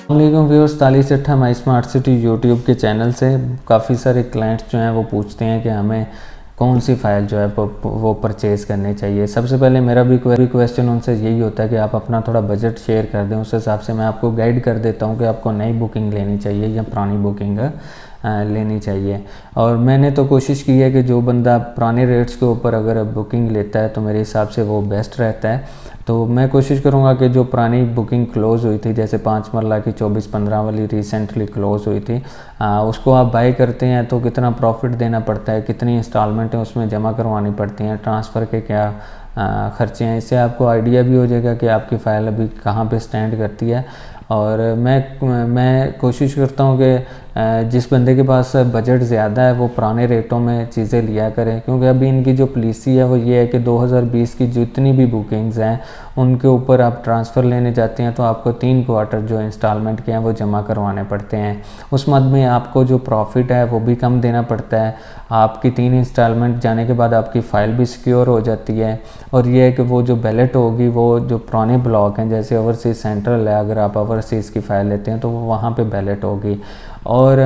वालेकुम व्यूअर्स, ताली चट्ठा माई स्मार्ट सिटी यूट्यूब के चैनल से काफ़ी सारे क्लाइंट्स जो हैं वो पूछते हैं कि हमें कौन सी फ़ाइल जो है वो परचेज़ करनी चाहिए। सबसे पहले मेरा भी क्वेश्चन उनसे यही होता है कि आप अपना थोड़ा बजट शेयर कर दें, उस हिसाब से मैं आपको गाइड कर देता हूं कि आपको नई बुकिंग लेनी चाहिए या पुरानी बुकिंग लेनी चाहिए। और मैंने तो कोशिश की है कि जो बंदा पुराने रेट्स के ऊपर अगर बुकिंग लेता है तो मेरे हिसाब से वो बेस्ट रहता है। तो मैं कोशिश करूंगा कि जो पुरानी बुकिंग क्लोज़ हुई थी, जैसे 5 मरला की 24-15 वाली रिसेंटली क्लोज़ हुई थी, उसको आप बाय करते हैं तो कितना प्रॉफिट देना पड़ता है, कितनी इंस्टॉलमेंटें उसमें जमा करवानी पड़ती हैं, ट्रांसफ़र के क्या ख़र्चे हैं। इससे आपको आइडिया भी हो जाएगा कि आपकी फ़ाइल अभी कहाँ पे स्टैंड करती है। और मैं कोशिश करता हूँ कि जिस बंदे के पास बजट ज़्यादा है वो पुराने रेटों में चीज़ें लिया करें, क्योंकि अभी इनकी जो पॉलिसी है वो ये है कि 2020 की जितनी भी बुकिंग्स हैं उनके ऊपर आप ट्रांसफ़र लेने जाते हैं तो आपको 3 क्वार्टर जो इंस्टॉलमेंट के हैं वो जमा करवाने पड़ते हैं। उस मद में आपको जो प्रॉफिट है वो भी कम देना पड़ता है। आपकी 3 इंस्टॉलमेंट जाने के बाद आपकी फ़ाइल भी सिक्योर हो जाती है। और ये है कि वो जो बैलेट होगी वो जो पुराने ब्लॉक हैं, जैसे ओवरसीज़ सेंट्रल है, अगर आप ओवरसीज़ की फ़ाइल लेते हैं तो वो वहाँ पे बैलेट होगी। और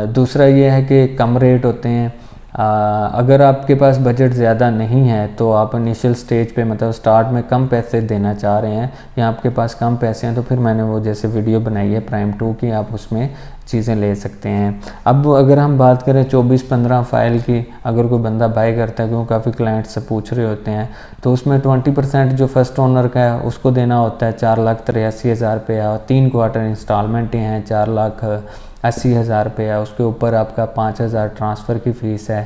दूसरा ये है कि कम रेट होते हैं। अगर आपके पास बजट ज़्यादा नहीं है तो आप इनिशियल स्टेज पे मतलब स्टार्ट में कम पैसे देना चाह रहे हैं या आपके पास कम पैसे हैं, तो फिर मैंने वो जैसे वीडियो बनाई है प्राइम 2 की, आप उसमें चीज़ें ले सकते हैं। अब अगर हम बात करें 24-15 फ़ाइल की, अगर कोई बंदा बाय करता है, क्योंकि काफ़ी क्लाइंट्स से पूछ रहे होते हैं, तो उसमें 20% जो फर्स्ट ओनर का है उसको देना होता है 4,83,000 रुपया। 3 क्वार्टर इंस्टॉलमेंटें हैं, 4,80,000 रुपया। उसके ऊपर आपका 5,000 ट्रांसफ़र की फ़ीस है,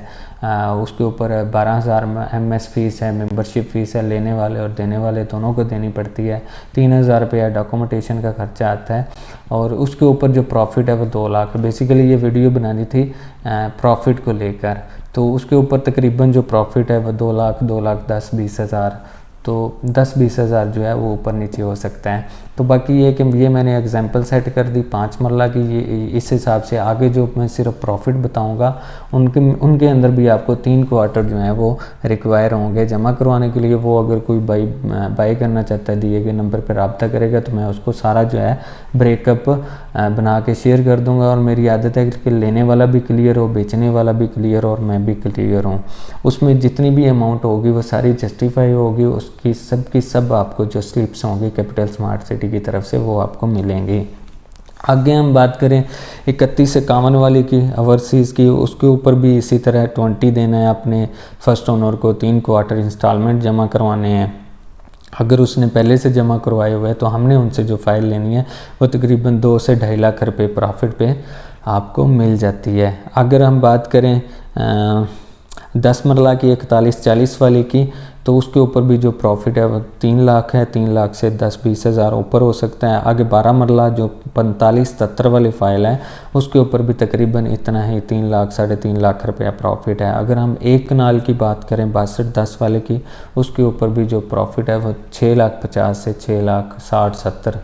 उसके ऊपर 12,000 MS फ़ीस है, मेंबरशिप फ़ीस है, लेने वाले और देने वाले दोनों को देनी पड़ती है। 3,000 रुपया डॉक्यूमेंटेशन का खर्चा आता है। और उसके ऊपर जो प्रॉफिट है वो 2 लाख। बेसिकली ये वीडियो बनानी थी प्रॉफिट को लेकर, तो उसके ऊपर तकरीबन जो प्रॉफिट है वो 2 लाख, 2,10,20,000, तो 10-20 हज़ार जो है वो ऊपर नीचे हो सकता है। तो बाकी ये कि ये मैंने एग्जांपल सेट कर दी 5 मरला की, ये इस हिसाब से आगे जो मैं सिर्फ प्रॉफिट बताऊंगा उनके अंदर भी आपको 3 क्वार्टर जो हैं वो रिक्वायर होंगे जमा करवाने के लिए। वो अगर कोई बाई करना चाहता है दिए गए नंबर पर रब्ता करेगा तो मैं उसको सारा जो है ब्रेकअप बना के शेयर कर दूंगा। और मेरी आदत है कि लेने वाला भी क्लियर हो, बेचने वाला भी क्लियर हो और मैं भी क्लियर हूँ। उसमें जितनी भी अमाउंट होगी वो सारी जस्टिफाई होगी, उसकी सब आपको जो स्लिप्स होंगी कैपिटल स्मार्ट सिटी की तरफ से वो आपको मिलेंगी। आगे हम बात करें 31 से 51 वाली की, ओवरसीज़ की, उसके ऊपर भी इसी तरह 20 देना है अपने फर्स्ट ओनर को, 3 क्वार्टर इंस्टॉलमेंट जमा करवाने हैं। अगर उसने पहले से जमा करवाए हुए हैं तो हमने उनसे जो फ़ाइल लेनी है वो तकरीबन 2 से 2.5 लाख रुपए प्रॉफिट पे आपको मिल जाती है। अगर हम बात करें 10 मरला की 41-40 वाली की, तो उसके ऊपर भी जो प्रॉफिट है वो 3 लाख है। 3 लाख से 10-20 हज़ार ऊपर हो सकता है। आगे 12 मरला जो 45-70 वाली फ़ाइल है उसके ऊपर भी तकरीबन इतना ही, 3 लाख 3.5 लाख रुपया प्रॉफिट है। अगर हम 1 कनाल की बात करें 62-10 वाले की, उसके ऊपर भी जो प्रॉफिट है वो 6,50,000 से 6,60,70,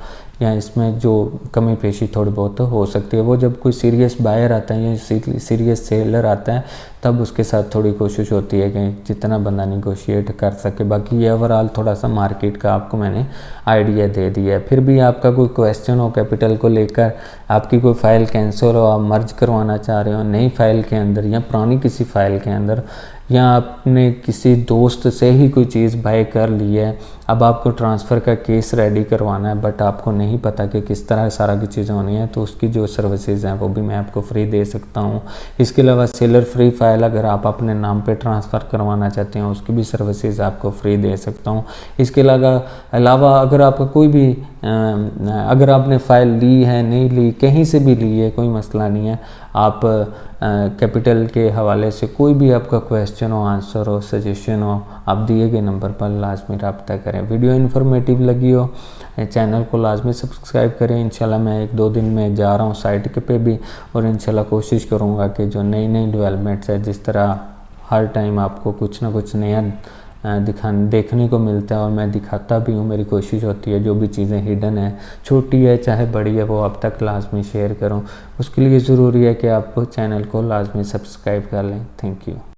या इसमें जो कमी पेशी थोड़ी बहुत हो सकती है। वो जब कोई सीरियस बायर आता है या सीरियस सेलर आता है तब उसके साथ थोड़ी कोशिश होती है कि जितना बंदा निगोशिएट कर सके। बाकी ये ओवरऑल थोड़ा सा मार्केट का आपको मैंने आइडिया दे दिया है। फिर भी आपका कोई क्वेश्चन हो कैपिटल को लेकर, आपकी कोई फ़ाइल कैंसिल हो, आप मर्ज करवाना चाह रहे हो नई फ़ाइल के अंदर या पुरानी किसी फ़ाइल के अंदर, या आपने किसी दोस्त से ही कोई चीज़ बाय कर ली है, अब आपको ट्रांसफ़र का केस रेडी करवाना है बट आपको नहीं पता कि किस तरह सारा की चीज़ होनी है, तो उसकी जो सर्विसेज हैं वो भी मैं आपको फ्री दे सकता हूँ। इसके अलावा सेलर फ्री फ़ाइल अगर आप अपने नाम पे ट्रांसफ़र करवाना चाहते हैं उसकी भी सर्विसेज आपको फ्री दे सकता हूँ। इसके अलावा अगर आपका कोई भी अगर आपने फ़ाइल ली है, नहीं ली, कहीं से भी ली है, कोई मसला नहीं है। आप कैपिटल के हवाले से कोई भी आपका क्वेश्चन हो, आंसर हो, सजेशन हो, आप दिए गए नंबर पर लाजमी रब्ता करें। वीडियो इन्फॉर्मेटिव लगी हो चैनल को लाजमी सब्सक्राइब करें। इंशाल्लाह मैं 1-2 दिन में जा रहा हूँ साइट के पे भी, और इंशाल्लाह कोशिश करूँगा कि जो नई डेवलपमेंट्स है, जिस तरह हर टाइम आपको कुछ ना कुछ नया देखने को मिलता है और मैं दिखाता भी हूँ, मेरी कोशिश होती है जो भी चीज़ें हिडन है, छोटी है चाहे बड़ी है, वो अब तक लाजमी शेयर करूँ। उसके लिए ज़रूरी है कि आप चैनल को लाजमी सब्सक्राइब कर लें। Thank you.